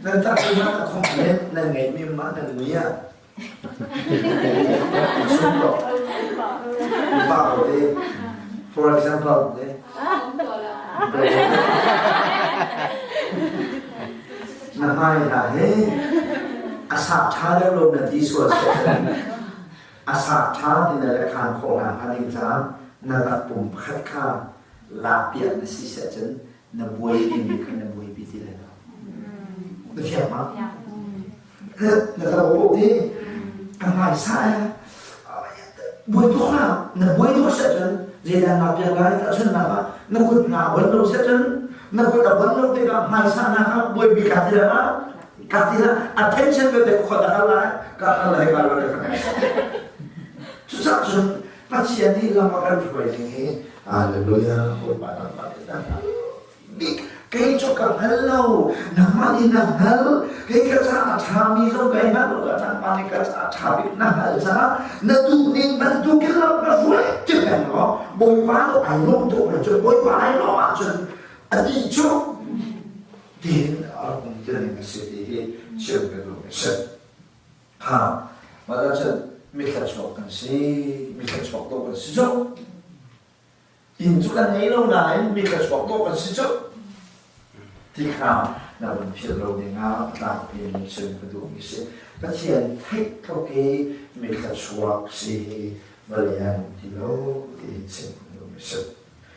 nên ta cứ nói là không nên nên ngày miên má nên nghĩ à xung đột vào đi for example đi là hai là thế asap cha đó luôn là đi xuống sẽ asap cha thì là khang khổ hàng anh em cha là đặt bùm khát kha là biển là xí sẽ chân là bùi đi mình không là bùi bị gì đấy được hiểu không? Là tao bộ đi càng phải sai bùi thuốc nào là bùi thuốc sẽ chân gì là làm việc gái đã chân là nó có nào vấn đâu sẽ chân nó có đập vấn đâu thì là hai sai là bùi bị cắt thì là attention với việc khỏi đặt lại cắt lại cả rồi chúng ta chúng phát triển đi làm một cái việc gì Hallelujah hồi bà đã cái cho cả hello nằm mà đi nằm hello cái sa thà mi trong cái mắt nó nằm mà cái sa thà bị nằm sa nó tu nên nó tu cái lớp nó vui chứ cái nó bồi bá nó ảnh hưởng tụ là cho bồi bá nó mà chân đi cho thì ở cùng chân cái sự thì chưa cái đồ cái sự mà đó chân mình phải chọn cái gì mình phải chọn đâu cái gì chứ in chút cái này lâu này mình phải chọn đâu cái gì chứที่ข่าวเราเป็นเพียงเราในงานตามเป็นเชิงกระดูกมิเศษก็เชียนให้เขาเกี่ยมีกระชวกสีบริยานที่เราที่เชิงกระดูกมิเศษ